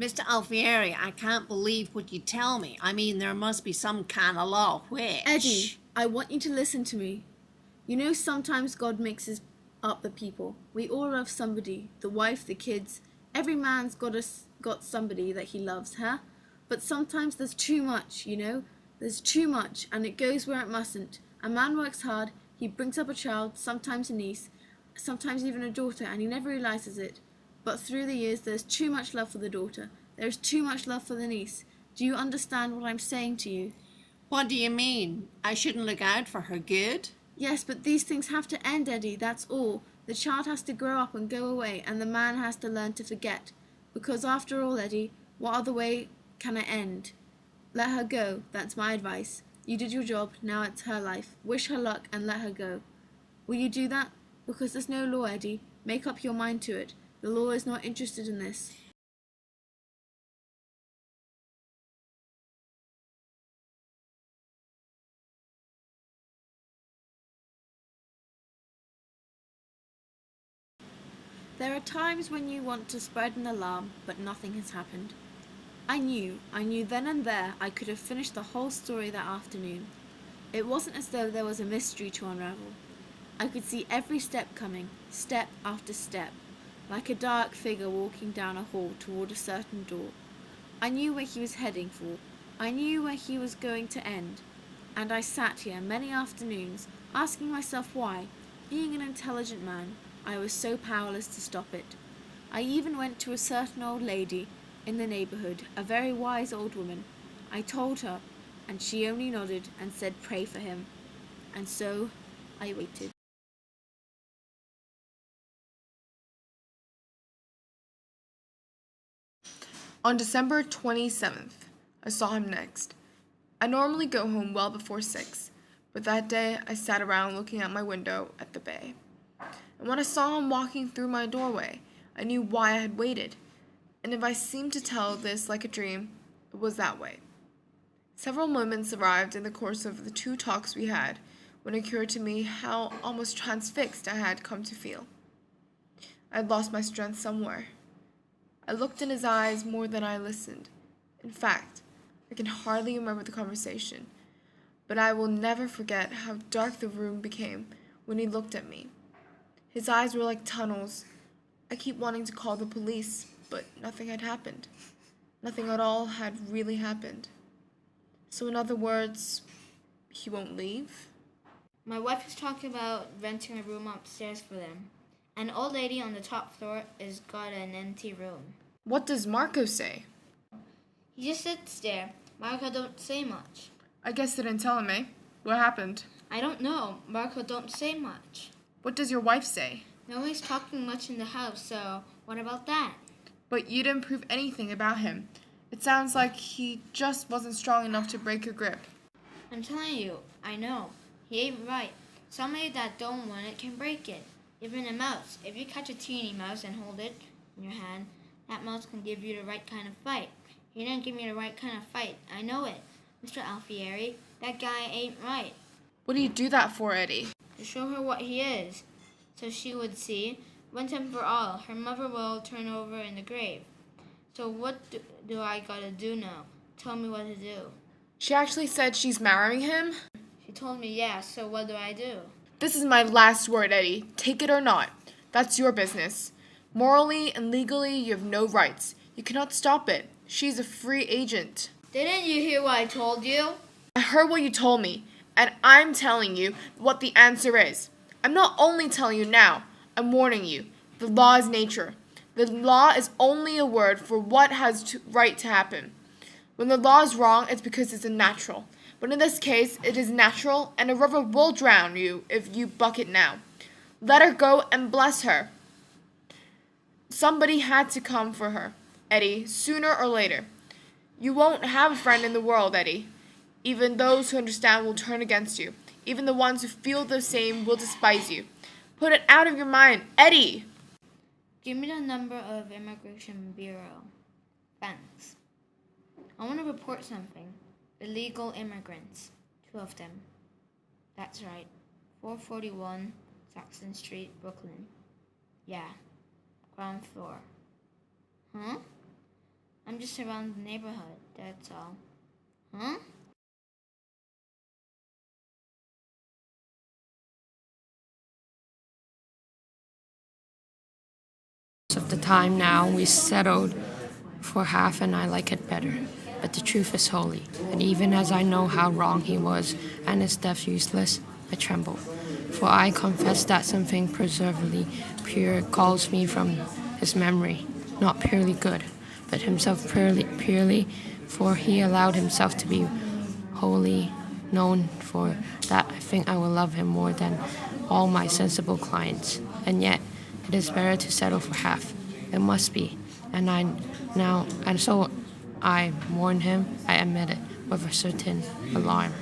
Mr. Alfieri, I can't believe what you tell me. I mean, there must be some kind of law which... Eddie, I want you to listen to me. You know, sometimes God mixes up the people. We all love somebody, the wife, the kids. Every man's got somebody that he loves, huh? But sometimes there's too much, you know? There's too much, and it goes where it mustn't. A man works hard, he brings up a child, sometimes a niece, sometimes even a daughter, and he never realizes it. But through the years, there's too much love for the daughter. There's too much love for the niece. Do you understand what I'm saying to you? What do you mean? I shouldn't look out for her good? Yes, but these things have to end, Eddie, that's all. The child has to grow up and go away, and the man has to learn to forget. Because after all, Eddie, what other way can it end? Let her go, that's my advice. You did your job, now it's her life. Wish her luck and let her go. Will you do that? Because there's no law, Eddie. Make up your mind to it. The law is not interested in this. There are times when you want to spread an alarm, but nothing has happened. I knew then and there I could have finished the whole story that afternoon. It wasn't as though there was a mystery to unravel. I could see every step coming, step after step, like a dark figure walking down a hall toward a certain door. I knew where he was heading for. I knew where he was going to end. And I sat here many afternoons, asking myself why, being an intelligent man, I was so powerless to stop it. I even went to a certain old lady in the neighborhood, a very wise old woman. I told her, and she only nodded and said, "Pray for him." And so I waited. On December 27th, I saw him next. I normally go home well before 6, but that day I sat around looking out my window at the bay. And when I saw him walking through my doorway, I knew why I had waited. And if I seemed to tell this like a dream, it was that way. Several moments arrived in the course of the 2 talks we had when it occurred to me how almost transfixed I had come to feel. I had lost my strength somewhere. I looked in his eyes more than I listened. In fact, I can hardly remember the conversation, but I will never forget how dark the room became when he looked at me. His eyes were like tunnels. I keep wanting to call the police, but nothing had happened. Nothing at all had really happened. So in other words, he won't leave? My wife is talking about renting a room upstairs for them. An old lady on the top floor has got an empty room. What does Marco say? He just sits there. Marco don't say much. I guess they didn't tell him, eh? What happened? I don't know. Marco don't say much. What does your wife say? Nobody's talking much in the house, so what about that? But you didn't prove anything about him. It sounds like he just wasn't strong enough to break your grip. I'm telling you, I know. He ain't right. Somebody that don't want it can break it. Even a mouse. If you catch a teeny mouse and hold it in your hand, that mouse can give you the right kind of fight. He didn't give me the right kind of fight. I know it. Mr. Alfieri, that guy ain't right. What do you do that for, Eddie? To show her what he is, so she would see, once and for all, her mother will turn over in the grave. So what do I gotta do now? Tell me what to do. She actually said she's marrying him? She told me yes, so what do I do? This is my last word, Eddie. Take it or not. That's your business. Morally and legally, you have no rights. You cannot stop it. She's a free agent. Didn't you hear what I told you? I heard what you told me, and I'm telling you what the answer is. I'm not only telling you now, I'm warning you. The law is nature. The law is only a word for what has right to happen. When the law is wrong, it's because it's unnatural. But in this case, it is natural, and a river will drown you if you buck it now. Let her go and bless her. Somebody had to come for her, Eddie, sooner or later. You won't have a friend in the world, Eddie. Even those who understand will turn against you. Even the ones who feel the same will despise you. Put it out of your mind, Eddie! Give me the number of Immigration Bureau. Thanks. I want to report something. Illegal immigrants. 2 of them. That's right. 441 Saxon Street, Brooklyn. Yeah. Ground floor. Huh? I'm just around the neighborhood, that's all. Huh? Of the time now we settled for half and I like it better. But the truth is holy, and even as I know how wrong he was and his death useless, I tremble. For I confess that something preservedly pure calls me from his memory, not purely good, but himself purely, for he allowed himself to be wholly known. For that I think I will love him more than all my sensible clients. And yet it is better to settle for half. It must be. And so I warn him, I admit it, with a certain alarm.